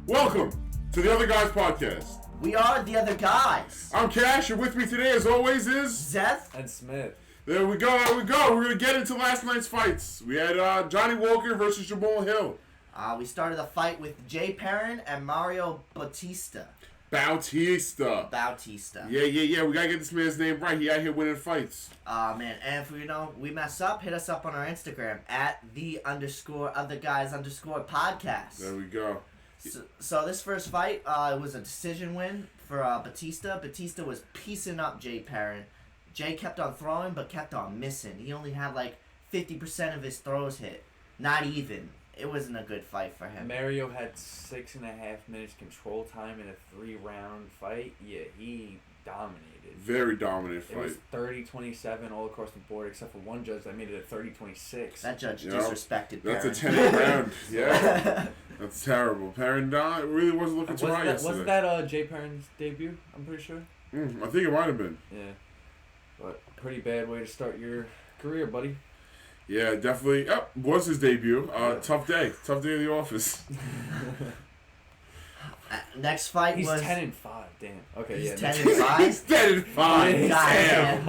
Welcome to the Other Guys Podcast. We are the Other Guys. I'm Cash, and with me today, as always, is Zeth and Smith. There we go. We're going to get into last night's fights. We had Johnny Walker versus Jamal Hill. We started the fight with Jay Perrin and Mario Bautista. Bautista. Yeah. We got to get this man's name right. He out here winning fights. Man. And if we mess up, hit us up on our Instagram at @the_otherguys_podcast. There we go. So this first fight, it was a decision win for Bautista. Bautista was piecing up Jay Perrin. Jay kept on throwing, but kept on missing. He only had like 50% of his throws hit. Not even. It wasn't a good fight for him. Mario had 6.5 minutes control time in a 3-round fight. Yeah, he dominated. Very dominant fight. It was 30-27 all across the board, except for one judge that made it a 30-26. That judge disrespected That's Perrin. a 10th round. Yeah. That's terrible. Perrin really wasn't looking too high yesterday. Wasn't that Jay Perrin's debut? I'm pretty sure. I think it might have been. Yeah. But pretty bad way to start your career, buddy. Yeah, definitely. Oh, was his debut. Tough day. Tough day in the office. Next fight He's was... 10-5, damn. Okay, He's yeah. 10-5? He's 10-5. Damn.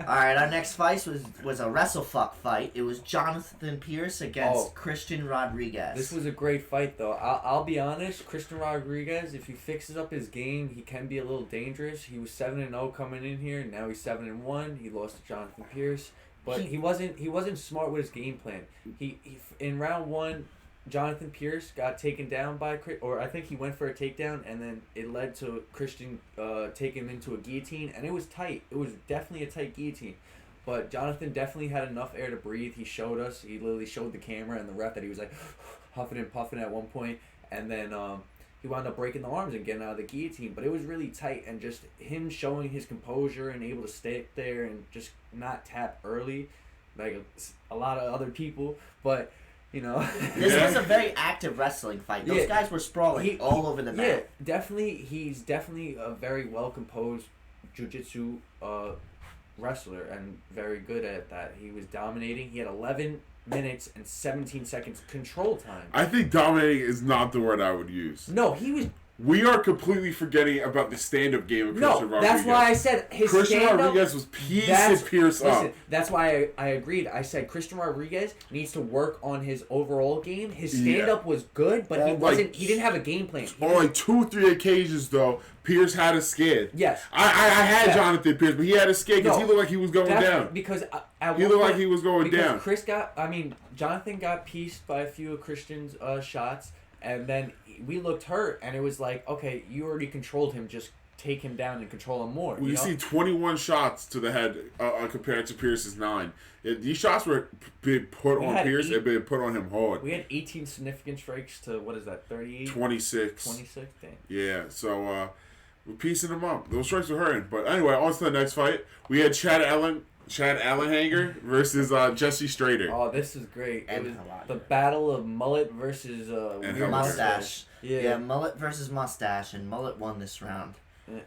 Alright, our next fight was a WrestleFuck fight. It was Jonathan Pierce against Christian Rodriguez. This was a great fight, though. I'll be honest. Christian Rodriguez, if he fixes up his game, he can be a little dangerous. He was 7-0 coming in here. Now he's 7-1. He lost to Jonathan Pierce. But he wasn't smart with his game plan. He in round 1, Jonathan Pierce got taken down by, or I think he went for a takedown, and then it led to Christian taking him into a guillotine, and it was tight. It was definitely a tight guillotine. But Jonathan definitely had enough air to breathe. He showed us. He literally showed the camera and the ref that he was like huffing and puffing at one point, and then he wound up breaking the arms and getting out of the guillotine. But it was really tight, and just him showing his composure and able to stay there and just not tap early like a lot of other people. But you know, this was a very active wrestling fight. Those guys were sprawling all over the mat. Yeah, definitely. He's definitely a very well composed jiu-jitsu wrestler and very good at that. He was dominating. He had 11 minutes and 17 seconds control time. I think dominating is not the word I would use. No, he was. We are completely forgetting about the stand-up game of Christian Rodriguez. That's why I said his Christian stand-up... Rodriguez was piecing Pierce up. Listen, that's why I agreed. I said Christian Rodriguez needs to work on his overall game. His stand-up was good, but he didn't have a game plan. On like 2-3 occasions, though, Pierce had us scared. Yes. I had Jonathan Pierce, but he had us scared because he looked like he was going down. Because he looked like he was going down. Jonathan got pieced by a few of Christian's shots, and then we looked hurt, and it was like, okay, you already controlled him, just take him down and control him more. You see 21 shots to the head compared to Pierce's 9. These shots were being put on Pierce and being put on him hard. We had 18 significant strikes to, what is that, 38? 26. 26, dang. Yeah, so we're piecing them up. Those strikes were hurting. But anyway, on to the next fight. We had Chad Allenhanger versus Jesse Strader. Oh, this is great. It was the battle of mullet versus mustache. Yeah, mullet versus mustache, and mullet won this round.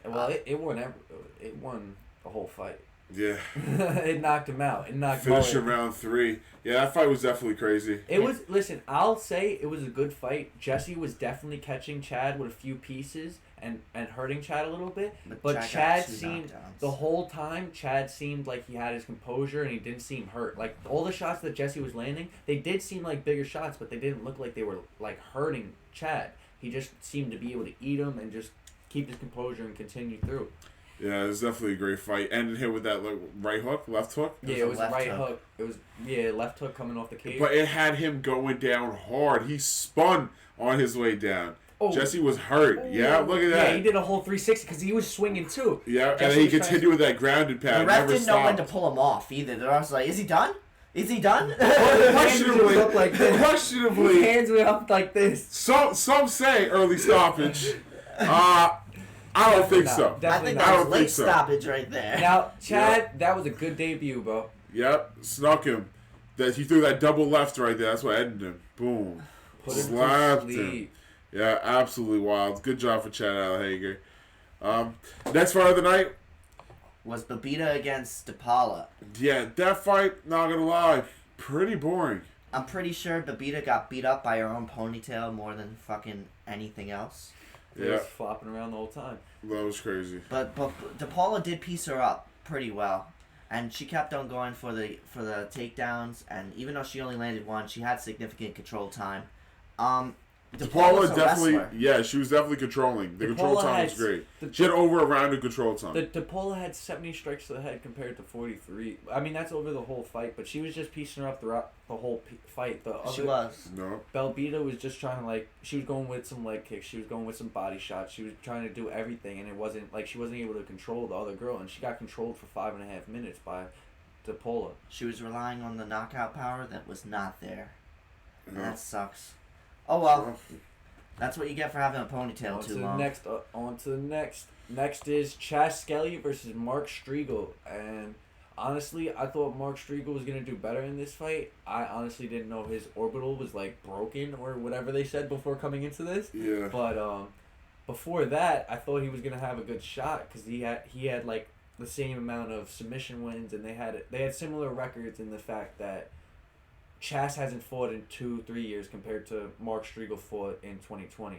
Well, it won the whole fight. Yeah. It knocked him out. It knocked Finished in round 3. Yeah, that fight was definitely crazy. Listen, I'll say it was a good fight. Jesse was definitely catching Chad with a few pieces and hurting Chad a little bit. But Chad seemed, the whole time, Chad seemed like he had his composure and he didn't seem hurt. Like, all the shots that Jesse was landing, they did seem like bigger shots, but they didn't look like they were, like, hurting Chad. He just seemed to be able to eat them and just keep his composure and continue through. Yeah, it was definitely a great fight. Ended here with that right hook, left hook. Yeah, it was a right hook. It was left hook coming off the cage. But it had him going down hard. He spun on his way down. Oh. Jesse was hurt. Yeah, look at that. Yeah, he did a whole 360 because he was swinging too. Yeah, and then he continued with that grounded pad. The ref didn't know when to pull him off either. The ref was like, "Is he done? Is he done?" Questionably. His hands went up like this. Some say early stoppage. I don't think so. I think that was late stoppage right there. Now, Chad, that was a good debut, bro. Yep, snuck him. He threw that double left right there. That's what ended him. Boom. Slapped him. Yeah, absolutely wild. Good job for Chad Allenhanger. Next fight of the night was Babita against DePaula. Yeah, that fight, not gonna lie, pretty boring. I'm pretty sure Babita got beat up by her own ponytail more than fucking anything else. He was flopping around the whole time. That was crazy. But DePaula did piece her up pretty well. And she kept on going for the takedowns, and even though she only landed one, she had significant control time. DePaula definitely, she was definitely controlling. The control time was great. She had over a round of control time. DePaula had 70 strikes to the head compared to 43. I mean, that's over the whole fight, but she was just piecing her up throughout the whole fight. She was. No. Belbita was just trying to, she was going with some leg kicks. She was going with some body shots. She was trying to do everything, and it wasn't, she wasn't able to control the other girl, and she got controlled for 5.5 minutes by DePaula. She was relying on the knockout power that was not there. And that sucks. Oh well, that's what you get for having a ponytail too long. On to the next. Next is Chas Skelly versus Mark Striegel, and honestly, I thought Mark Striegel was gonna do better in this fight. I honestly didn't know his orbital was broken or whatever they said before coming into this. Yeah. But before that, I thought he was gonna have a good shot because he had the same amount of submission wins, and they had similar records in the fact that Chas hasn't fought in 2-3 years compared to Mark Striegel fought in 2020.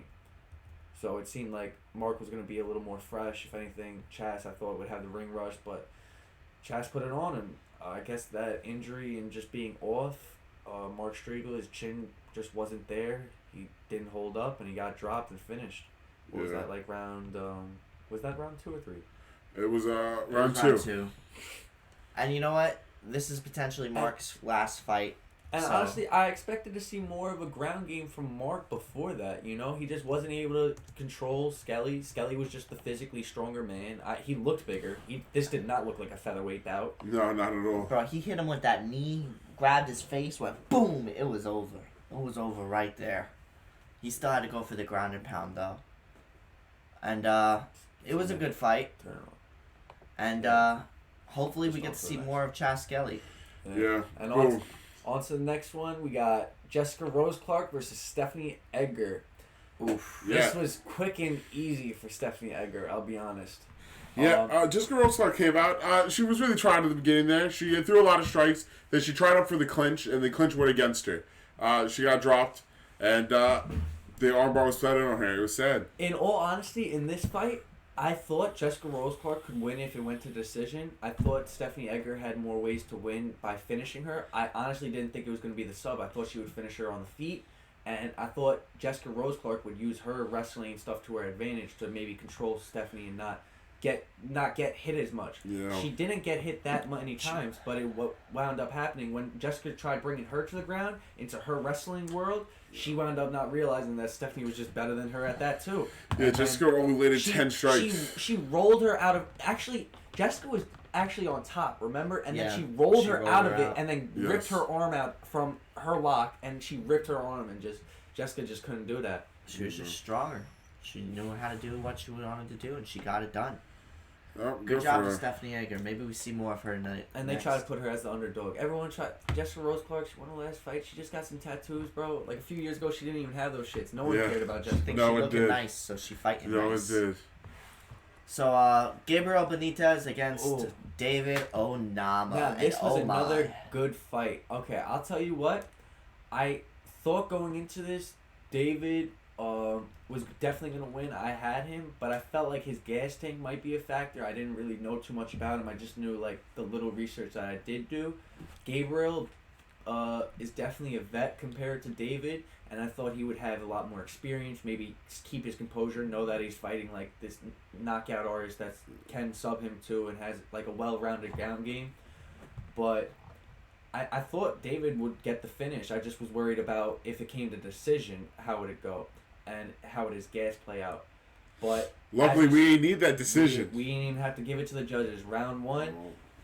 So it seemed like Mark was going to be a little more fresh. If anything, Chas, I thought, would have the ring rush, but Chas put it on him. I guess that injury and just being off, Mark Striegel, his chin just wasn't there. He didn't hold up, and he got dropped and finished. What was that, round... was that round 2 or 3? It was round 2. And you know what? This is potentially Mark's last fight. And honestly, I expected to see more of a ground game from Mark before that. You know, he just wasn't able to control Skelly. Skelly was just the physically stronger man. He looked bigger. This did not look like a featherweight bout. No, not at all. Bro, he hit him with that knee, grabbed his face, went boom. It was over. It was over right there. He still had to go for the ground and pound though. And it was a good fight. And hopefully we get to see more of Chas Skelly. Yeah. And on to the next one, we got Jessica Rose Clark versus Stephanie Edgar. Oof. Yeah. This was quick and easy for Stephanie Edgar, I'll be honest. Yeah, Jessica Rose Clark came out. She was really trying at the beginning there. She threw a lot of strikes. Then she tried up for the clinch, and the clinch went against her. She got dropped, and the armbar was flattened on her. It was sad. In all honesty, in this fight, I thought Jessica Rose Clark could win if it went to decision. I thought Stephanie Edgar had more ways to win by finishing her. I honestly didn't think it was going to be the sub. I thought she would finish her on the feet. And I thought Jessica Rose Clark would use her wrestling stuff to her advantage to maybe control Stephanie and not get hit as much. Yeah. She didn't get hit that many times, but what wound up happening when Jessica tried bringing her to the ground into her wrestling world, she wound up not realizing that Stephanie was just better than her at that too. Yeah, Jessica only landed 10 strikes. She rolled her out of... Actually, Jessica was actually on top, remember? And then she rolled her out of it and then ripped her arm out from her lock, and she ripped her arm, and Jessica just couldn't do that. She was just stronger. She knew how to do what she wanted to do, and she got it done. Oh, good job to Stephanie Edgar. Maybe we see more of her tonight. And they try to put her as the underdog. Everyone tried. Jessica Rose Clark, she won her last fight. She just got some tattoos, bro. Like a few years ago, she didn't even have those shits. No one cared about Jessica. I think she looking nice, so she fighting nice. No, it did. So, Gabriel Benitez against David Onama. Now, this was another good fight. Okay, I'll tell you what. I thought going into this, David was definitely going to win. I had him, but I felt like his gas tank might be a factor. I didn't really know too much about him. I just knew, the little research that I did do. Gabriel is definitely a vet compared to David, and I thought he would have a lot more experience, maybe keep his composure, know that he's fighting, this knockout artist that can sub him too and has, a well-rounded ground game. But I thought David would get the finish. I just was worried about if it came to decision, how would it go? And how would his gas play out? But luckily, we didn't need that decision. We didn't even have to give it to the judges. Round 1,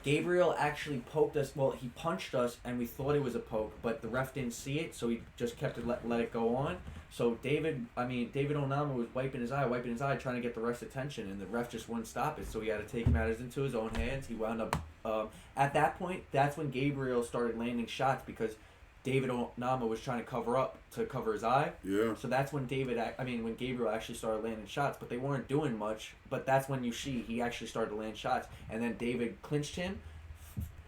Gabriel actually poked us. Well, he punched us, and we thought it was a poke, but the ref didn't see it, so he just kept it let it go on. So David Onama was wiping his eye, trying to get the ref's attention, and the ref just wouldn't stop it. So he had to take matters into his own hands. He wound up at that point. That's when Gabriel started landing shots because David Onama was trying to cover his eye. Yeah. So that's when when Gabriel actually started landing shots, but they weren't doing much. But that's when he actually started to land shots, and then David clinched him,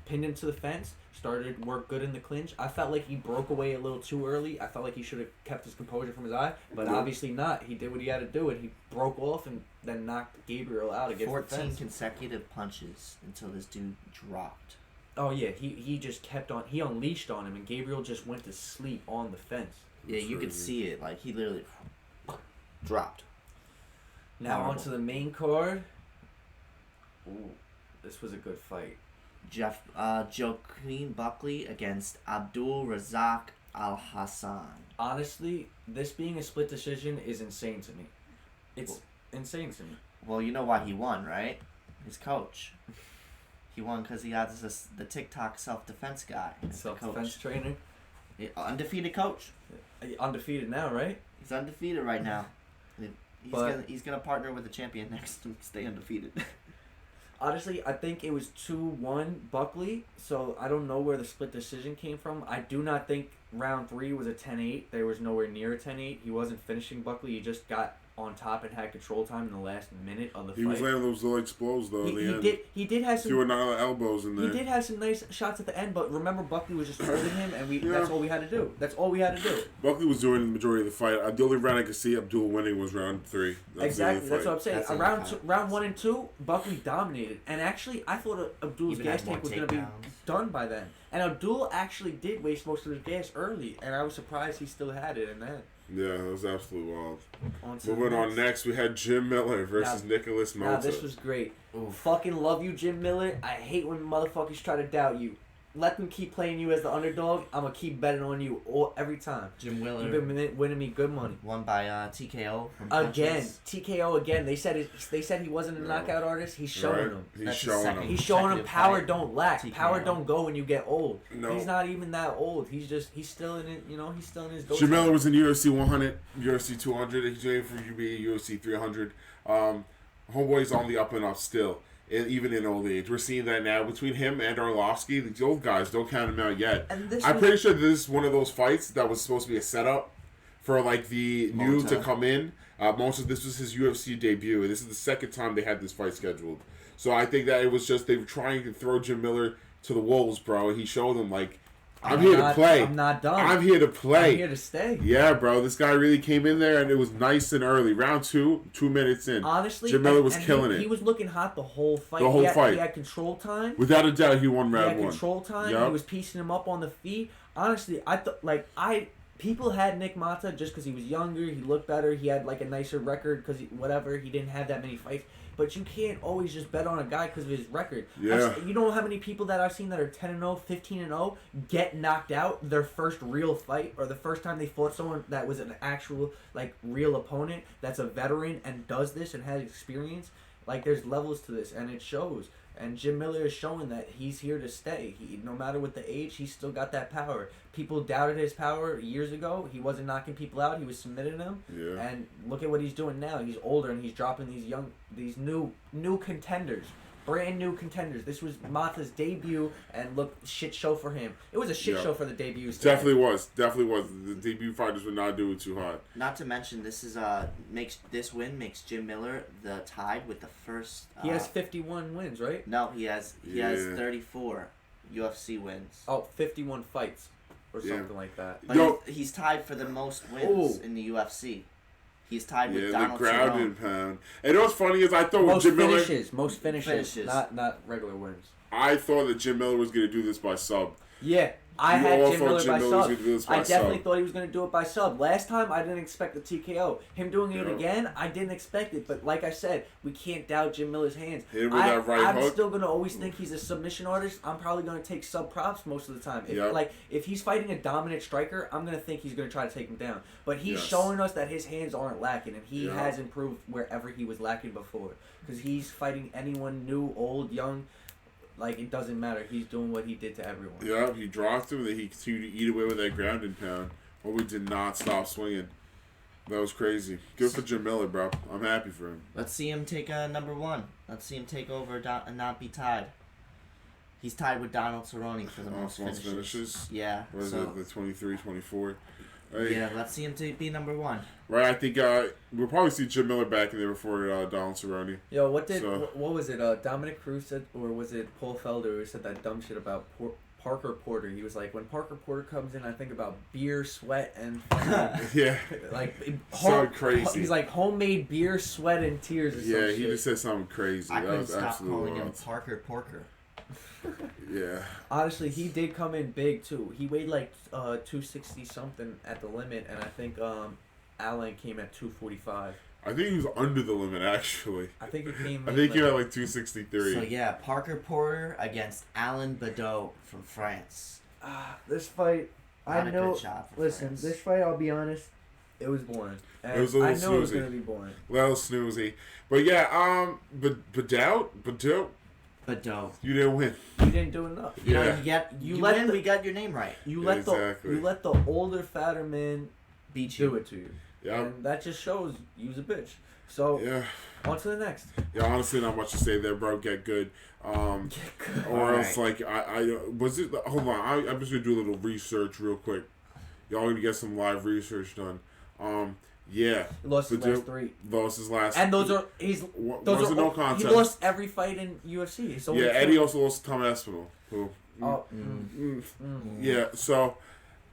pinned him to the fence. started work good in the clinch. I felt like he broke away a little too early. I felt like he should have kept his composure from his eye, but obviously not. He did what he had to do, and he broke off and then knocked Gabriel out against 14 consecutive punches until this dude dropped. Oh yeah, he just kept on. He unleashed on him, and Gabriel just went to sleep on the fence. Yeah, you could see it. Like, he literally dropped. Now onto the main card. Ooh, this was a good fight. Joaquin Buckley against Abdul Razak Al Hassan. Honestly, this being a split decision is insane to me. It's insane to me. Well, you know why he won, right? His coach. He won because he has the TikTok self-defense guy. Self-defense trainer. Yeah, undefeated coach. Undefeated now, right? He's undefeated right now. He's gonna partner with the champion next to stay undefeated. Honestly, I think it was 2-1 Buckley, so I don't know where the split decision came from. I do not think round 3 was a 10-8. There was nowhere near a 10-8. He wasn't finishing Buckley. He just got on top and had control time in the last minute of the fight. He was landing those little explodes though. He did have some. Few elbows in there. He did have some nice shots at the end, but remember Buckley was just holding him, and that's all we had to do. That's all we had to do. Buckley was doing the majority of the fight. The only round I could see Abdul winning was round 3. Exactly, that's what I'm saying. Round 1 and 2, Buckley dominated, and actually I thought Abdul's gas tank was going to be done by then. And Abdul actually did waste most of his gas early, and I was surprised he still had it in that. Yeah, that was absolutely wild. Moving on next, we had Jim Miller versus Nicholas Mota. Now, this was great. Fucking love you, Jim Miller. I hate when motherfuckers try to doubt you. Let them keep playing you as the underdog. I'm going to keep betting on you every time. Jim Miller. You've been winning me good money. Won by TKO. Again. TKO again. They said he wasn't a knockout artist. He's showing them. He's showing them. He's showing them power don't lack. TKO. Power don't go when you get old. No. He's not even that old. He's still in it. He's still in his. Jim Miller was in UFC 100, UFC 200. He's waiting for you to be UFC 300. Homeboy's on the up and up still. Even in old age. We're seeing that now between him and Arlovsky. The old guys, don't count him out yet. I'm pretty sure this is one of those fights that was supposed to be a setup for like the new to come in. This was his UFC debut, and this is the second time they had this fight scheduled. So I think that it was just they were trying to throw Jim Miller to the wolves, bro. And he showed them like, I'm here to play. I'm not done. I'm here to play. I'm here to stay. Yeah, bro. This guy really came in there, and it was nice and early. Round 2, 2 minutes in. Honestly, Jim Miller was killing it. He was looking hot the whole fight. He had control time. Without a doubt, he won round 1. He had control time. Yep. He was piecing him up on the feet. Honestly, people had Nick Mata just because he was younger. He looked better. He had like a nicer record because he didn't have that many fights. But you can't always just bet on a guy because of his record. Yeah. You know how many people that I've seen that are 10-0, 15-0 get knocked out their first real fight or the first time they fought someone that was an actual like real opponent that's a veteran and does this and has experience. Like there's levels to this and it shows. And Jim Miller is showing that he's here to stay. No matter what the age, he's still got that power. People doubted his power years ago. He wasn't knocking people out. He was submitting them. Yeah. And look at what he's doing now. He's older and he's dropping these new contenders. Brand new contenders. This was Mata's debut, and look, shit show for him. It was a shit show for the debuts. Definitely was. The debut fighters were not doing too hot. Not to mention, this makes Jim Miller the tied with the first. He has 51 wins, right? No, he has 34 UFC wins. Oh, 51 fights or something like that. But he's tied for the most wins in the UFC. He's tied with Donald the ground Cerrone. and pound. And you know what's funny is I thought Jim Miller... Most finishes. Not regular wins. I thought that Jim Miller was going to do this by sub. Yeah, I had Jim Miller by sub. I definitely sub. thought he was going to do it by sub. Last time, I didn't expect the TKO. Him doing it again, I didn't expect it. But like I said, we can't doubt Jim Miller's hands. Hit him with that right I'm hook. still going to always think he's a submission artist. I'm probably going to take sub props most of the time. If he's fighting a dominant striker, I'm going to think he's going to try to take him down. But he's showing us that his hands aren't lacking, and he has improved wherever he was lacking before. Because he's fighting anyone new, old, young. Like, it doesn't matter. He's doing what he did to everyone. Yeah, he dropped him, and then he continued to eat away with that ground and pound. But we did not stop swinging. That was crazy. Good for Jim Miller, bro. I'm happy for him. Let's see him take number 1. Let's see him take over and not be tied. He's tied with Donald Cerrone for the most finishes. Yeah. What is it, the 23, 24? Right. Yeah, let's see him be number 1. Right, I think we'll probably see Jim Miller back in there before Donald Cerrone. Yo, what was it? Dominic Cruz said, or was it Paul Felder who said that dumb shit about Parker Porter. He was like, when Parker Porter comes in, I think about beer, sweat, and yeah, like so crazy. He's like homemade beer, sweat, and tears. Or yeah, some he shit. just said something crazy. I That couldn't was stop absolutely calling him wild. Parker Porker. Yeah. Honestly, he did come in big too. He weighed like 260 something at the limit, and I think Allen came at 245. I think he was under the limit, actually. I think it came. I think he had like 263. So yeah, Parker Porter against Alain Badeau from France. This fight, Not a good shot for France. This fight, I'll be honest, it was boring. And It was a little I know it was snoozy. gonna be boring. Little snoozy. But yeah, Badeau, Badeau. you didn't win. You didn't do enough. You know, Yeah. you let win, the- we got your name right. You Yeah, let exactly. the older, fatter man Beat do you. it to you. Yeah. And that just shows you's a bitch. So Yeah. on to the next. Yeah, honestly, not much to say there, bro. Get good. Or else, like, I was it. Hold on, I'm just gonna do a little research real quick. Y'all gonna get some live research done. Yeah, He lost his Badeau last 3. lost his last. And those are was a no contest. He lost every fight in UFC. So Yeah, Eddie also lost to Tom Aspinall. Who? Oh, Yeah, so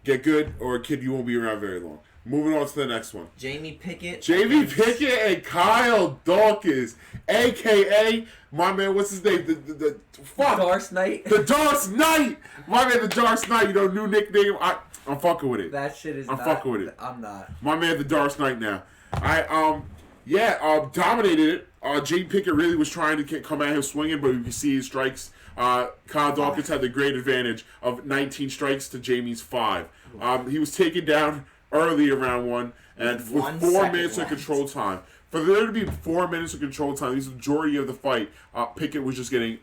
get good, or kid, you won't be around very long. Moving on to the next one. Jamie Pickett. Jamie against- Pickett and Kyle Dawkins, a.k.a. my man, what's his name? The fuck. Dark Knight. The Dark Knight! My man, the Dark Knight, you know, new nickname. I'm fucking with it. That shit is. I'm not, fucking with it. I'm not. My man, the Dark Knight now. Dominated it. Jamie Pickett really was trying to come at him swinging, but you can see his strikes. Kyle Dawkins had the great advantage of 19 strikes to Jamie's 5. He was taken down early around 1, and with 1 4 second minutes of left. control time. For there to be 4 minutes of control time, this is the majority of the fight, Pickett was just getting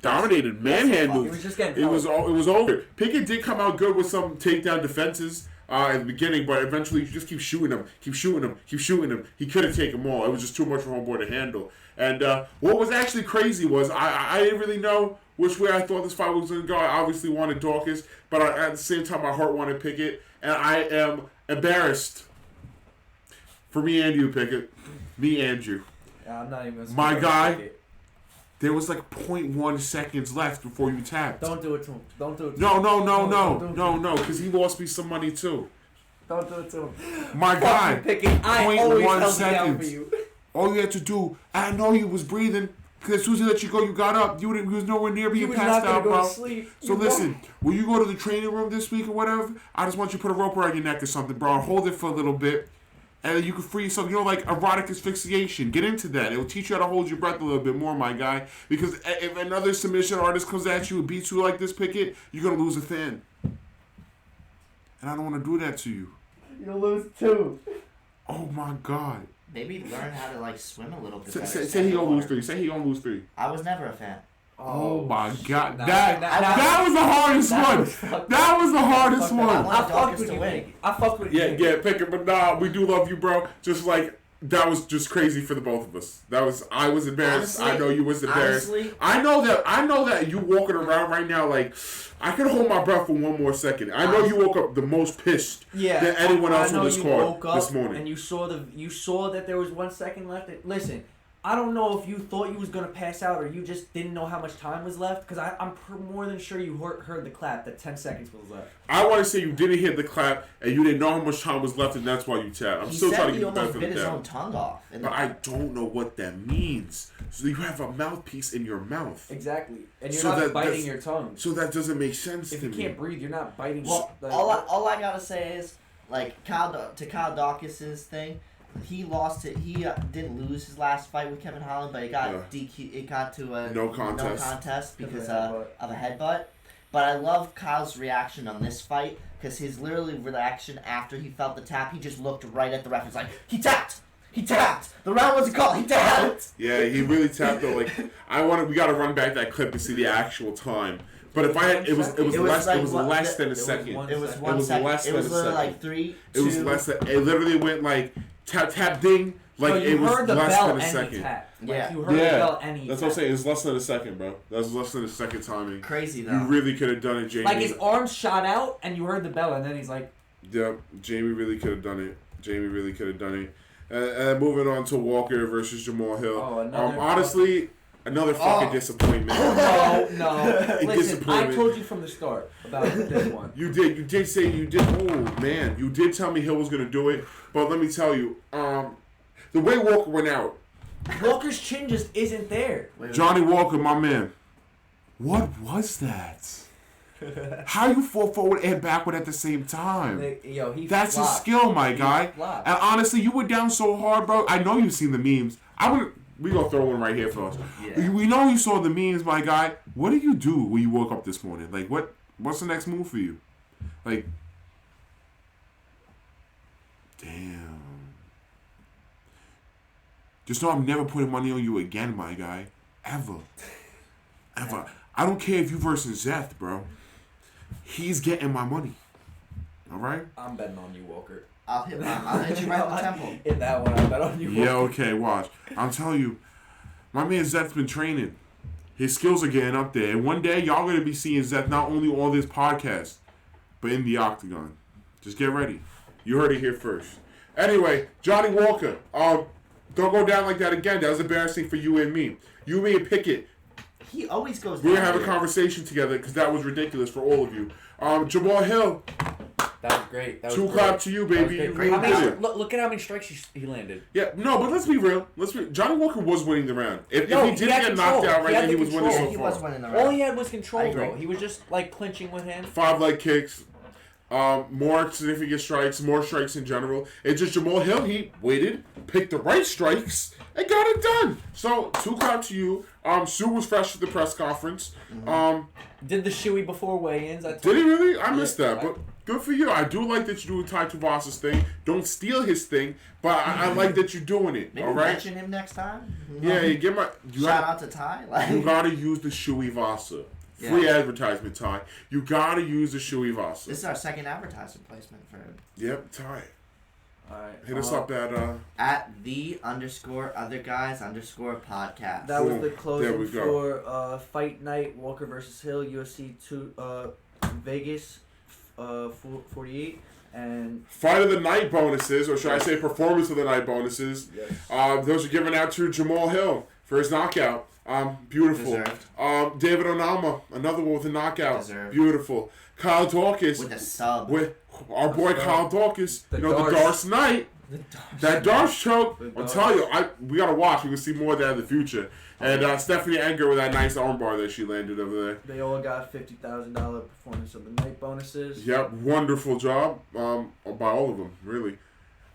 dominated, manhandled. He was just getting It was over. Pickett did come out good with some takedown defenses at the beginning, but eventually you just keep shooting him. He couldn't take them all. It was just too much for homeboy to handle. And what was actually crazy was I didn't really know which way I thought this fight was going to go. I obviously wanted Dawkins, but at the same time my heart wanted Pickett, and I am embarrassed for me and you, Pickett. Me and you. I'm not even. Gonna My speak guy. about it. There was like 0.1 seconds left before you tapped. Don't do it to him. Don't do it. To No, him. no, because he lost me some money too. Don't do it to him. My guy, Pickett, I always 0.1 held it down for seconds. you. All you had to do, I know you was breathing, because as soon as he let you go, you got up. You was nowhere near He being was passed not gonna out, go bro. to sleep. So You listen, know? when you go to the training room this week or whatever, I just want you to put a rope around your neck or something, bro. Hold it for a little bit. And then you can free yourself, like erotic asphyxiation. Get into that. It will teach you how to hold your breath a little bit more, my guy. Because if another submission artist comes at you and beats you like this, Pickett, you're going to lose a fan. And I don't want to do that to you. You'll lose 2. Oh, my God. Maybe learn how to like swim a little bit. better. Say he going to lose 3. Say he going to lose 3. I was never a fan. Oh, my God. Nah, That was the hardest one. That was the hardest I one. wanted I fucked Dawkins with to you, win. Pickett. I fucked with Yeah, you. yeah, Pickett, but nah, we do love you, bro. Just like that was just crazy for the both of us. I was embarrassed. Honestly, I know you was embarrassed. honestly- I know that you walking around right now like I could hold my breath for one more second. I know you woke up the most pissed Yeah, than anyone else I know on this you card woke up this morning. and you saw that there was 1 second left. Listen, I don't know if you thought you was gonna pass out or you just didn't know how much time was left. Because I'm more than sure you heard the clap that 10 seconds was left. I want to say you didn't hit the clap and you didn't know how much time was left, and that's why you tapped. I'm He still said trying to he get the almost benefit bit of his the own doubt. tongue off. In But the I don't know what that means. So you have a mouthpiece in your mouth. Exactly, and you're So not that- biting that's- your tongue. So that doesn't make sense If to you me. can't breathe, you're not biting. Well, all I gotta say is, like Kyle Dawkins' thing, he lost it. He didn't lose his last fight with Kevin Holland, but it got DQ. It got to a No contest. because Of of a headbutt. But I love Kyle's reaction on this fight because his literally reaction after he felt the tap, he just looked right at the ref. He's like, he tapped. He tapped. The round wasn't called. He tapped. Yeah, he really tapped though. Like we got to run back that clip to see the actual time. But if I had, it was less than a second. It was It 1 was second. less It than was a literally second. like 3, 2. It was less than. It literally went like tap ding. Like No, you it was heard the less bell than a and he second. tapped. Yeah. Like, you heard the bell and he That's what I'm tapped. saying. It's less than a second, bro. That was less than a second timing. Crazy though. You really could have done it, Jamie. Like his arms shot out and you heard the bell and then he's like, Yep, Jamie really could have done it. And moving on to Walker versus Jamal Hill. Oh, another- Honestly, Another fucking disappointment. No. Listen, I told you from the start about this one. You did say you did. Oh man, you did tell me Hill was gonna do it. But let me tell you, the way Walker went out. Walker's chin just isn't there. Johnny Walker, my man. What was that? How you fall forward and backward at the same time? That's a skill, my guy. And honestly, you were down so hard, bro. I know you've seen the memes. We gonna throw one right here for us. Yeah. We know you saw the memes, my guy. What did you do when you woke up this morning? Like, what's the next move for you? Like, damn. Just know I'm never putting money on you again, my guy. Ever. I don't care if you versus Zeth, bro. He's getting my money. All right? I'm betting on you, Walker. I'll hit you right in the temple. In that one, I bet on you, Walker. Yeah, okay, watch. I'm telling you, my man Zeth's been training. His skills are getting up there. And one day, y'all going to be seeing Zeth not only on this podcast, but in the octagon. Just get ready. You heard it here first. Anyway, Johnny Walker. Don't go down like that again. That was embarrassing for you and me. You, me, and Pickett. He always goes down. We're going to have a conversation together because that was ridiculous for all of you. Jamal Hill. That was great. Two clap to you, baby. You really did it. Look at how many strikes he landed. Yeah, no, but let's be real. Johnny Walker was winning the round. If he didn't get knocked out right then, he was winning so far. He was winning the round. All he had was control, though. He was just, like, clinching with him. 5 leg kicks. More significant strikes. More strikes in general. It's just Jamal Hill. He waited, picked the right strikes, and got it done. So, 2 clap to you. Sue was fresh at the press conference. Did the shoey before weigh-ins. Did he really? I missed that, but good for you. I do like that you do Tai Tuivasa thing. Don't steal his thing, but I like that you're doing it. Maybe all right? mention him next time. Yeah, you get my shout out to Ty. You gotta use the shoey Vasa. Free advertisement, Ty. You gotta use the shoey Vasa. This is our second advertisement placement for him. Yep, Ty. Alright. Hit us up at the_other_guys_podcast. That was the closing for Fight Night, Walker versus Hill, UFC 2 Vegas 48. And Fight of the Night bonuses, or should I say performance of the night bonuses. Yes. Those are given out to Jamal Hill for his knockout. Beautiful. David Onama, another one with a knockout. Deserved. Beautiful. Kyle Dawkins. With a sub. With our boy Kyle Dawkins. The Darce Knight. That Darce choke. I'm telling you, we gotta watch. We can see more of that in the future. And Stephanie Enger with that nice armbar that she landed over there. They all got $50,000 performance of the night bonuses. Yep, wonderful job by all of them, really.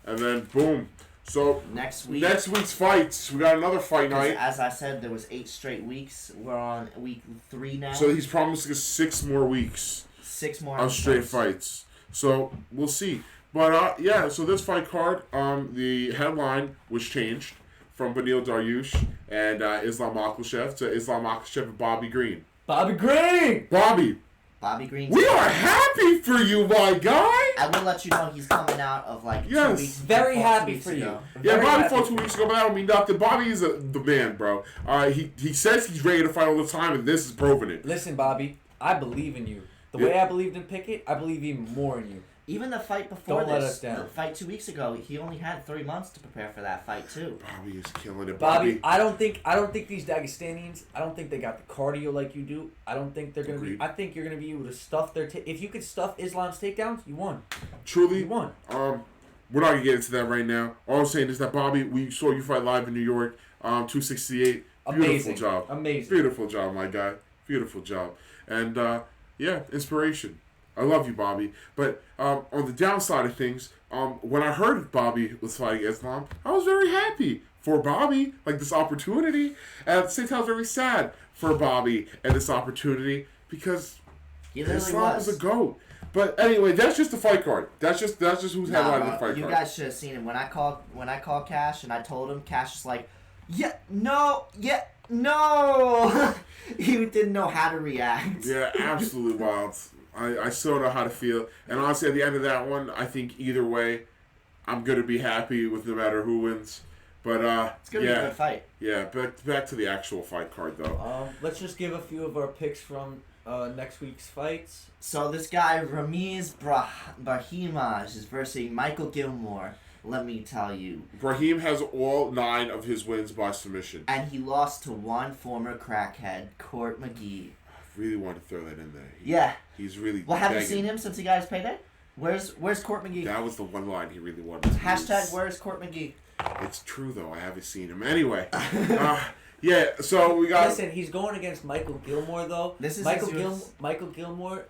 And then boom. So next week's fights, we got another fight night. As I said, there was 8 straight weeks. We're on week 3 now. So he's promising us 6 more weeks. 6 more of straight fights. So we'll see. But so this fight card, the headline was changed from Beneil Dariush and Islam Makhachev to Islam Makhachev and Bobby Green. Bobby Green! Bobby Green. We are happy for you, my guy. I will let you know he's coming out of 2 weeks. Very happy for you. Yeah, Bobby fought 2 weeks ago, but that don't mean nothing. Bobby is the man, bro. He says he's ready to fight all the time, and this is proving it. Listen, Bobby, I believe in you. The way I believed in Pickett, I believe even more in you. Even the fight before Don't let us down. The fight 2 weeks ago, he only had 3 months to prepare for that fight too. Bobby is killing it. Bobby, I don't think these Dagestanians, I don't think they got the cardio like you do. I don't think they're gonna be. I think you're gonna be able to stuff their. If you could stuff Islam's takedowns, you won. Truly, you won. We're not gonna get into that right now. All I'm saying is that Bobby, we saw you fight live in New York. 268. Amazing. Beautiful job. Amazing. Beautiful job, my guy. Beautiful job. And inspiration. I love you, Bobby. But on the downside of things, when I heard Bobby was fighting Islam, I was very happy for Bobby, like this opportunity. And at the same time, I was very sad for Bobby and this opportunity because Islam is a GOAT. But anyway, that's just the fight card. That's just who's headlining the fight card. You guys should have seen him when I called Cash and I told him. Cash was like, no. He didn't know how to react. Yeah, absolutely wild. I still don't know how to feel. And honestly, at the end of that one, I think either way, I'm going to be happy with no matter who wins. But it's going to be a good fight. Yeah, back to the actual fight card, though. Let's just give a few of our picks from next week's fights. So this guy, Ramiz Brahimaj, is versus Michael Gilmore. let me tell you. Brahim has all 9 of his wins by submission. And he lost to one former crackhead, Court McGee. I really want to throw that in there. Yeah. He's really Well, have you begging. seen him since he got his payday? Where's Court McGee? That was the one line he really wanted to Hashtag use. where's Court McGee? It's true, though. I haven't seen him. Anyway. Yeah, so we got... Listen, he's going against Michael Gilmore, though. This is Michael Gilmore,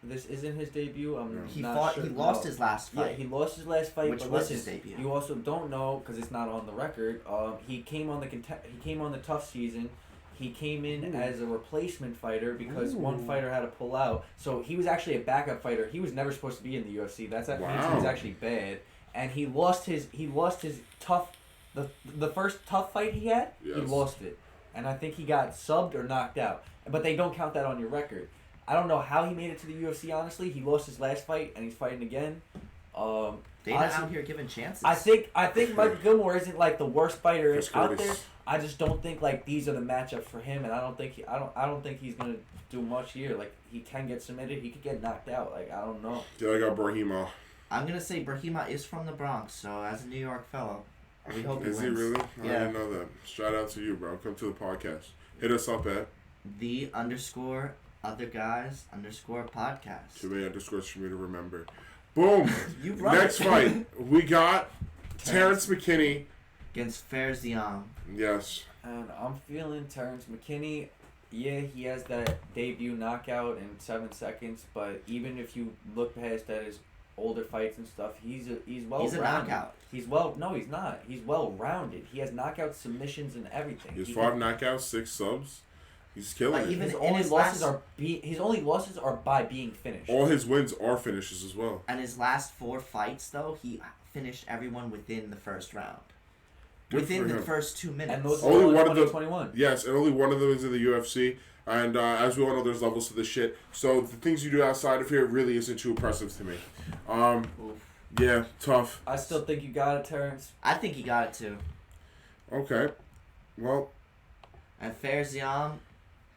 this isn't his debut. He lost his last fight. Yeah, he lost his last fight. Which but was listen, his debut. You also don't know, because it's not on the record, he came on the tough season. He came in as a replacement fighter because one fighter had to pull out. So he was actually a backup fighter. He was never supposed to be in the UFC. That means he was actually bad. And he lost his tough... The first tough fight he had, he lost it. And I think he got subbed or knocked out. But they don't count that on your record. I don't know how he made it to the UFC, honestly. He lost his last fight, and he's fighting again. They're not out here giving chances. I think Michael Gilmore isn't like the worst fighter out there. I just don't think like these are the matchups for him, and I don't think he's gonna do much here. Like he can get submitted, he could get knocked out. Like I don't know. Yeah, I got Brahima. I'm gonna say Brahima is from the Bronx, so as a New York fellow, we hope he wins. Is he really? Yeah. I didn't know that. Shout out to you, bro. Come to the podcast. Hit us up at _otherguys_podcast. Too many underscores for me to remember. Boom. You run Next fight, we got Terrance McKinney against Ziam. Yes. And I'm feeling Terrance McKinney. Yeah, he has that debut knockout in 7 seconds, but even if you look past at his older fights and stuff, he's well rounded. He's a knockout. No, he's not. He's well rounded. He has knockouts, submissions, and everything. He has 5 knockouts, 6 subs. He's killing it. Even his only losses are by being finished. All his wins are finishes as well. And his last 4 fights, though, he finished everyone within the first round. Within the first 2 minutes. And those only all one of them, 21. Yes, and only one of them is in the UFC. And as we all know, there's levels to this shit. So the things you do outside of here really isn't too impressive to me. Yeah, tough. I still think you got it, Terrance. I think he got it too. Okay. Well. And Ziam,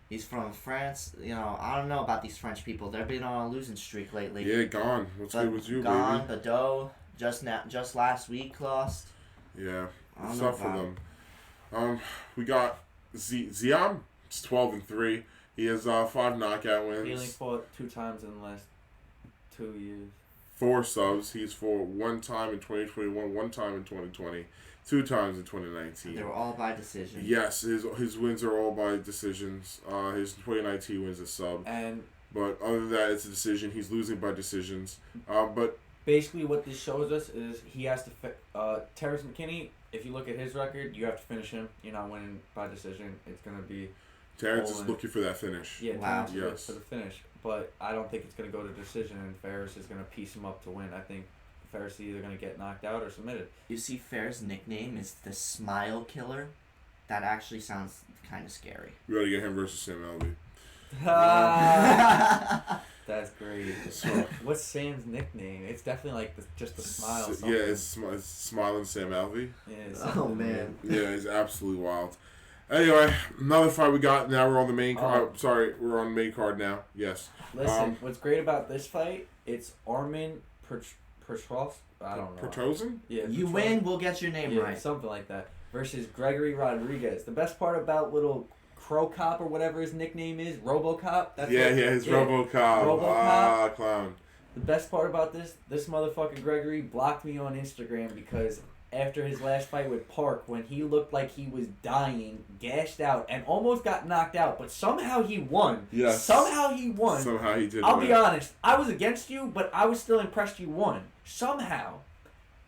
he's from France. You know, I don't know about these French people. They've been on a losing streak lately. Yeah, gone. What's good with you, gone, baby? Badot, just last week lost. Yeah, it's tough for them. We got Ziam. It's 12-3. He has 5 knockout wins. He only fought 2 times in the last 2 years. 4 subs. He's fought 1 time in 2021, 1 time in 2020, 2 times in 2019. They were all by decision. Yes, his wins are all by decisions. His 2019 wins a sub. But other than that, it's a decision. He's losing by decisions. But basically, what this shows us is he has to. Terrance McKinney, if you look at his record, you have to finish him. You're not winning by decision. It's gonna be. Terrance is looking for that finish. Yeah, wow. Terrance is for the finish. But I don't think it's going to go to decision, and Ferris is going to piece him up to win. I think Ferris is either going to get knocked out or submitted. You see, Ferris' nickname is the Smile Killer. That actually sounds kind of scary. We got to get him versus Sam Alvey. That's great. So, what's Sam's nickname? It's definitely like just the smile. Yeah, it's Smiling Sam Alvey. Yeah, oh, man. Yeah, he's absolutely wild. Anyway, another fight we got. Now we're on the main card. Sorry, we're on the main card now. Yes. Listen, what's great about this fight, it's Armin Petrov. I don't know. Petrosian? Yeah. You win, we'll get your name right. Something like that. Versus Gregory Rodriguez. The best part about little Crow Cop or whatever his nickname is, RoboCop. His RoboCop. Clown. The best part about this motherfucker Gregory blocked me on Instagram because after his last fight with Park, when he looked like he was dying, gashed out, and almost got knocked out, but somehow he won. Yes. Somehow he won. Somehow he did I'll be honest. I was against you, but I was still impressed you won. Somehow.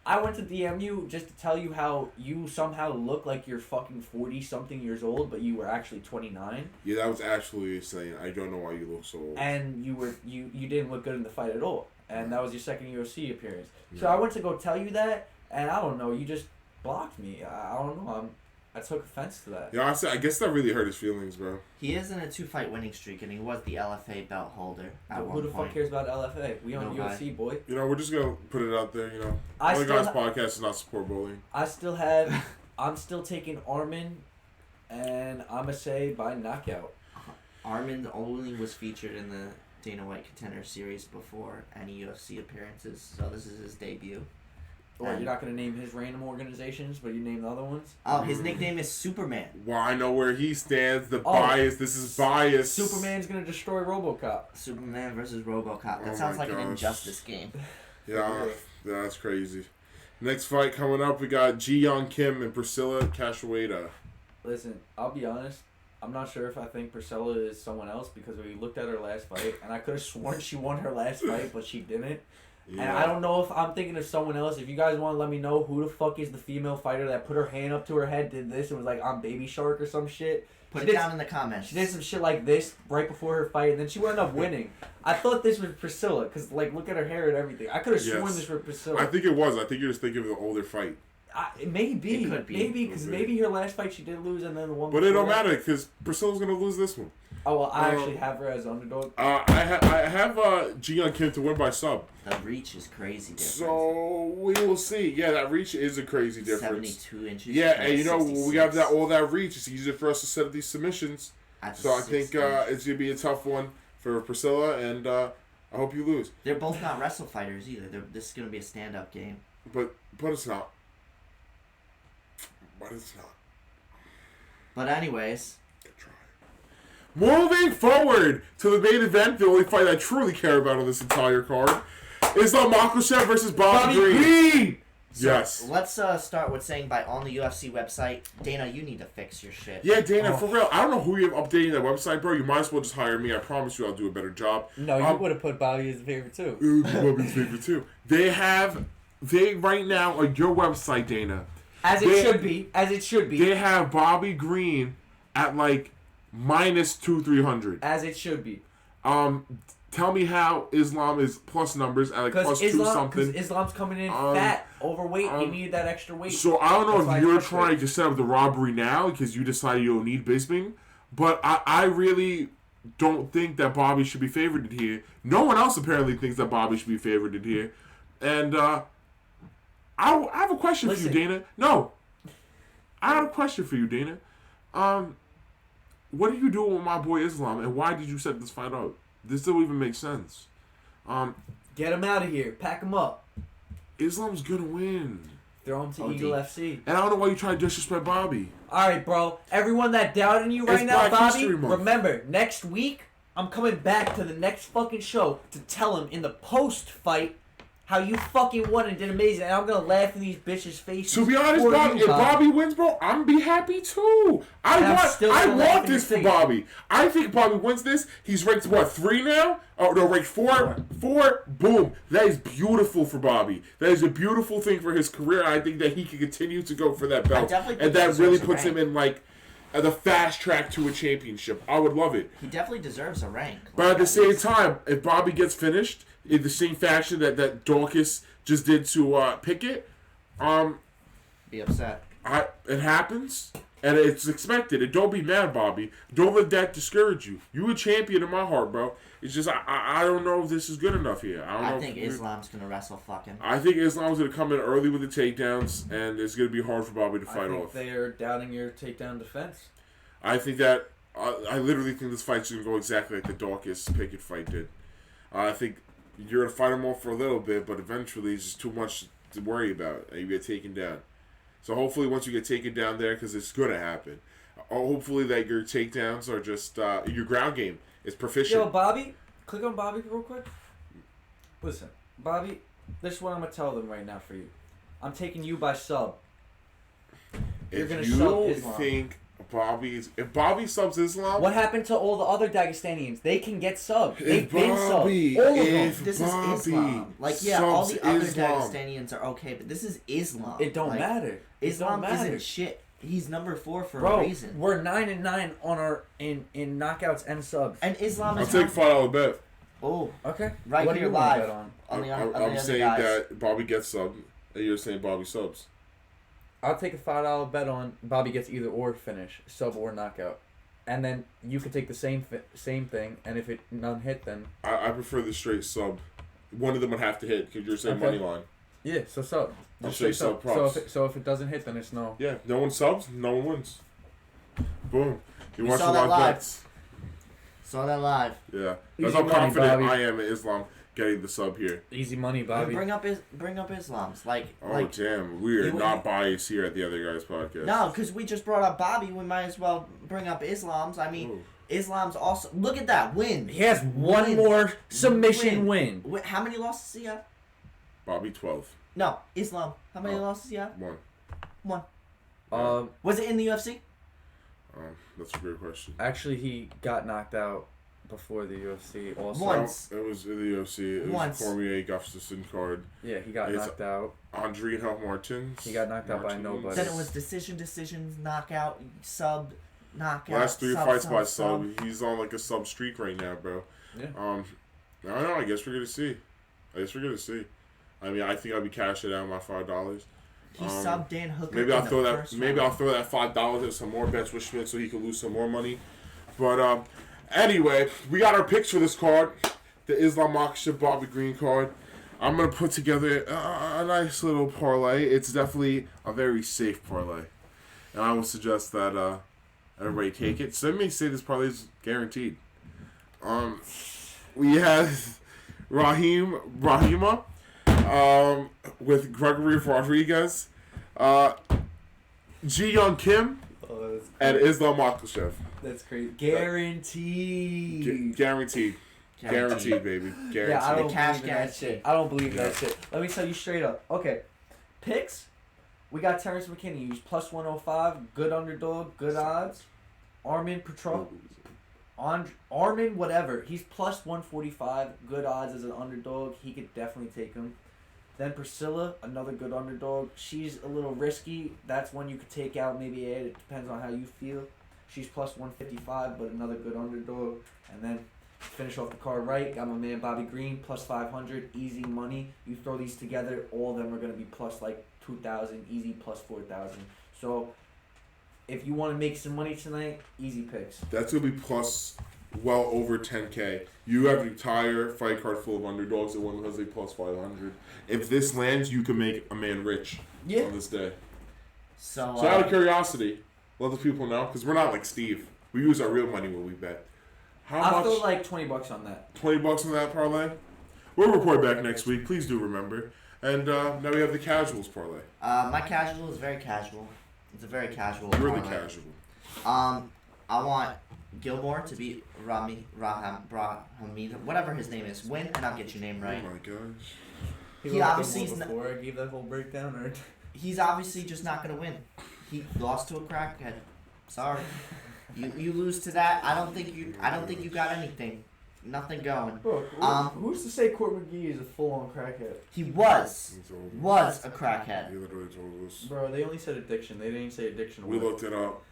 I went to DM you just to tell you how you somehow look like you're fucking 40-something years old, but you were actually 29. Yeah, that was actually insane. I don't know why you look so old. And you didn't look good in the fight at all. And that was your second UFC appearance. So I went to go tell you that, and I don't know, you just blocked me. I don't know. I took offense to that. Yeah, honestly, I guess that really hurt his feelings, bro. He is in a 2-fight winning streak, and he was the LFA belt holder at one Who the point. fuck cares about LFA? We on UFC, boy. You know, we're just going to put it out there, you know. Only Guys podcast does not support bullying. I'm still taking Armin, and I'm going to say by knockout. Armin only was featured in the Dana White Contender Series before any UFC appearances, so this is his debut. Or you're not going to name his random organizations, but you name the other ones? Oh, his nickname is Superman. Well, I know where he stands. The bias. This is bias. Superman's going to destroy RoboCop. Superman versus RoboCop. That sounds like an Injustice game. Yeah, that's crazy. Next fight coming up, we got Yeon Kim and Priscila Cachoeira. Listen, I'll be honest. I'm not sure if I think Priscila is someone else because we looked at her last fight, and I could have sworn she won her last fight, but she didn't. Yeah. And I don't know if I'm thinking of someone else. If you guys want to let me know who the fuck is the female fighter that put her hand up to her head, did this, and was like, I'm Baby Shark or some shit. Put it down in the comments. She did some shit like this right before her fight, and then she wound up winning. I thought this was Priscila, because, like, look at her hair and everything. I could have sworn this was Priscila. I think it was. I think you're just thinking of the older fight. Maybe. It could be. Maybe, because maybe her last fight she did lose, and then the one But it don't matter, because Priscilla's going to lose this one. Oh, well, I actually have her as underdog. I have Yeon Kim to win by sub. The reach is crazy different. So we will see. Yeah, that reach is a crazy difference. 72 inches. Yeah, and you know, we have all that reach. It's easier for us to set up these submissions. So I think it's going to be a tough one for Priscila, and I hope you lose. They're both not wrestle fighters either. This is going to be a stand-up game. But it's not. But it's not. But anyways... Moving forward to the main event, the only fight I truly care about on this entire card is the Makhachev versus Bobby Green. So yes. Let's start with saying on the UFC website, Dana, you need to fix your shit. Yeah, Dana, for real. I don't know who you have updating that website, bro. You might as well just hire me. I promise you I'll do a better job. No, you would have put Bobby as a favorite too. It would be Bobby's favorite too. They right now on your website, Dana. As it should be. They have Bobby Green at like minus 2,300. As it should be. Tell me how Islam is plus numbers at like plus 2 something. Because Islam's coming in fat, overweight. He needed that extra weight. So I don't know if you're trying to set up the robbery now because you decided you don't need Bisping, but I really don't think that Bobby should be favorited here. No one else apparently thinks that Bobby should be favorited here, and I have a question for you, Dana. No, I have a question for you, Dana. What are you doing with my boy Islam, and why did you set this fight up? This don't even make sense. Get him out of here. Pack him up. Islam's gonna win. Throw him to Eagle FC. And I don't know why you try to disrespect Bobby. Alright, bro. Everyone that doubted you right now, Bobby, remember, next week, I'm coming back to the next fucking show to tell him in the post-fight how you fucking won and did amazing, and I'm gonna laugh in these bitches' faces. To be honest, Bobby, if Bobby wins, bro, I'm gonna be happy too. I want this for Bobby. I think Bobby wins this. He's ranked 3 now? Oh no, ranked 4. 4. Boom. That is beautiful for Bobby. That is a beautiful thing for his career. I think that he can continue to go for that belt, and that really puts him in like the fast track to a championship. I would love it. He definitely deserves a rank. But at the same time, if Bobby gets finished in the same fashion that Dorcas just did to Pickett, be upset. It happens, and it's expected. And don't be mad, Bobby. Don't let that discourage you. You a champion in my heart, bro. It's just I don't know if this is good enough here. I think Islam's gonna wrestle fucking. I think Islam's gonna come in early with the takedowns, and it's gonna be hard for Bobby to fight off. They are doubting your takedown defense. I think that I literally think this fight's gonna go exactly like the Dorcas Pickett fight did. I think you're gonna fight him off for a little bit, but eventually it's just too much to worry about, and you get taken down. So hopefully once you get taken down there, because it's gonna happen, hopefully that your takedowns are just your ground game is proficient. Yo, Bobby, click on Bobby real quick. Listen, Bobby, this is what I'm gonna tell them right now for you. I'm taking you by sub. You're If gonna you sub don't Islam. think if Bobby subs Islam, What happened to all the other Dagestanians? They can get subbed. They've if been Bobby, subbed. All of them. if This Bobby is Islam. Like, yeah, all the subs other Islam, Dagestanians are okay, but this is Islam. It don't like, matter. Islam it don't matter. isn't shit. He's number 4 for Bro, a reason. we're 9-9 on our in knockouts and subs. And Islam I'll is take $5 bet. Oh, Okay. right What here do you want to live bet on? on the I'm other saying guys. that Bobby gets subbed, and you're saying Bobby subs. I'll take a $5 bet on Bobby gets either or finish, sub or knockout, and then you can take the same thing. And if it none hit, then I prefer the straight sub. One of them would have to hit because you're saying money line. yeah, so sub. I'll Just say straight sub props. So if it doesn't hit, then it's no. Yeah, no one subs, no one wins. Boom. You We watch saw the that live live. bets. Saw that live. Yeah. Easy That's how money, confident Bobby. I am in Islam. getting the sub here. Easy money, Bobby. Bring up Islam's Damn, we are not biased here at the Other Guys podcast. No, because we just brought up Bobby. We might as well bring up Islam's. I mean, Islam's also. Look at that win. He has one more submission win. How many losses does he have? Bobby 12. No, Islam. How many losses does he have? One. Was it in the UFC? That's a great question. Actually, he got knocked out before the UFC. Also, Once. It was in the UFC. It was Cormier Gustafsson card. Yeah, he got knocked out. Andre Martins. He got knocked out by nobody. Then it was decisions, knockout, sub, knockout. Last 3 fights by sub. He's on like a sub streak right now, bro. Yeah. I don't know. I guess we're gonna see. I mean, I think I'll be cashing out my $5. He subbed Dan Hooker. Maybe I'll throw that. Maybe I'll throw that $5 at some more bets with Schmidt so he can lose some more money. But anyway, we got our picks for this card, the Islam Makhachev Bobby Green card. I'm gonna put together a nice little parlay. It's definitely a very safe parlay, and I would suggest that everybody take it. Some may say this parlay is guaranteed. We have Rahima. With Gregory Rodriguez, Yeon Kim, and Islam Makhachev. That's great. Guaranteed. Guaranteed, baby. Guaranteed. Yeah, I don't cash believe in that shit. I don't believe that shit. Let me tell you straight up. Okay, picks. We got Terrance McKinney. He's plus 105. Good underdog. Good odds. Armin Petrov. Armin, whatever. He's plus 145. Good odds as an underdog. He could definitely take him. Then Priscila, another good underdog. She's a little risky. That's one you could take out, maybe add. It depends on how you feel. She's plus 155, but another good underdog. And then finish off the card right. Got my man Bobby Green, plus 500. Easy money. You throw these together, all of them are going to be plus like 2,000. Easy plus 4,000. So if you want to make some money tonight, easy picks. That's going to be plus well over 10K. You have an entire fight card full of underdogs and one has a plus 500. If this lands, you can make a man rich on this day. So out of curiosity, let the people know, because we're not like Steve. We use our real money when we bet. I'll throw like $20 on that. $20 on that parlay? We'll report back next week. Please do remember. And now we have the casuals parlay. My casual is very casual. It's a very casual parlay. You're the casual. I want Gilmore to beat Rahim, whatever his name is, win, and I'll get your name right. Oh my gosh. He obviously before I gave that whole breakdown, or he's obviously just not gonna win. He lost to a crackhead. Sorry, you lose to that. I don't think you got anything. Nothing going. Bro, who's to say Court McGee is a full-on crackhead? He was a crackhead. He literally told us. Bro, they only said addiction. They didn't say addiction. We looked it up.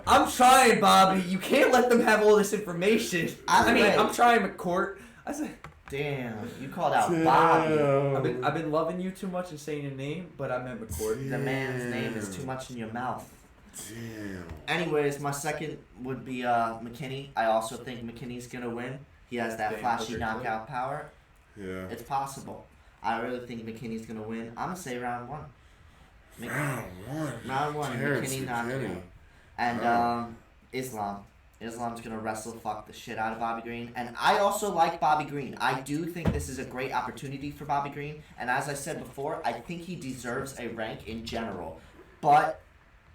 I'm trying, Bobby. You can't let them have all this information. I'm trying, McCourt. I said, damn, you called out Bobby. I've been loving you too much and saying your name, but I meant McCourt. The man's name is too much in your mouth. Damn. Anyways, my second would be Mckinney. I also think McKinney's gonna win. He has that flashy knockout power. Yeah. It's possible. I really think McKinney's gonna win. I'm gonna say round one. Round one. Terrance McKinney knockout. And Islam's gonna wrestle fuck the shit out of Bobby Green. And I also like Bobby Green. I do think this is a great opportunity for Bobby Green. And as I said before, I think he deserves a rank in general. But,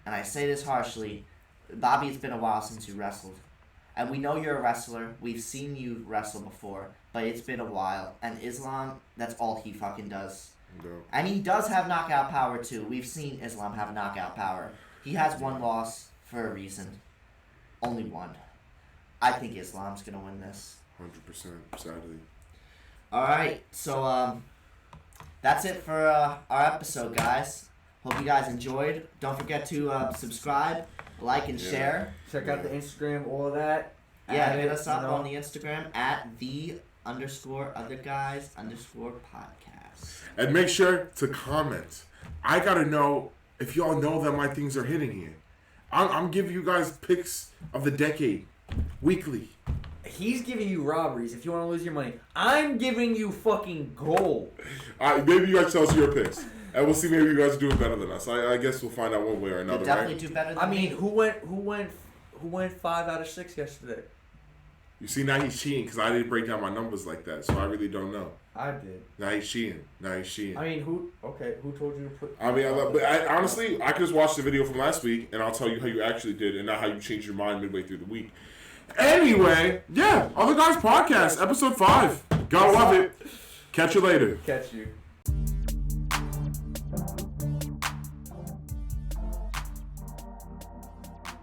and I say this harshly, Bobby, it's been a while since you wrestled. And we know you're a wrestler. We've seen you wrestle before. But it's been a while. And Islam, that's all he fucking does. No. And he does have knockout power too. We've seen Islam have knockout power. He has one loss for a reason. Only one. I think Islam's gonna win this. 100%, sadly. Alright, so that's it for our episode, guys. Hope you guys enjoyed. Don't forget to subscribe, like, and share. Check out the Instagram, all of that. Yeah, hit us up on the Instagram at _otherguys_podcast. And make sure to comment. I gotta know if y'all know that my things are hitting here. I'm giving you guys picks of the decade weekly. He's giving you robberies if you want to lose your money. I'm giving you fucking gold. Maybe you guys tell us your picks. And we'll see maybe you guys are doing better than us. I guess we'll find out one way or another. You'll definitely do better than me. Who went 5 out of 6 yesterday? You see, now he's cheating because I didn't break down my numbers like that, so I really don't know. I did. Now he's cheating. I mean, who told you to put... honestly, I could just watch the video from last week, and I'll tell you how you actually did, and not how you changed your mind midway through the week. Anyway, yeah, Other Guys Podcast, episode 5. Gotta love it. Catch you later. Catch you.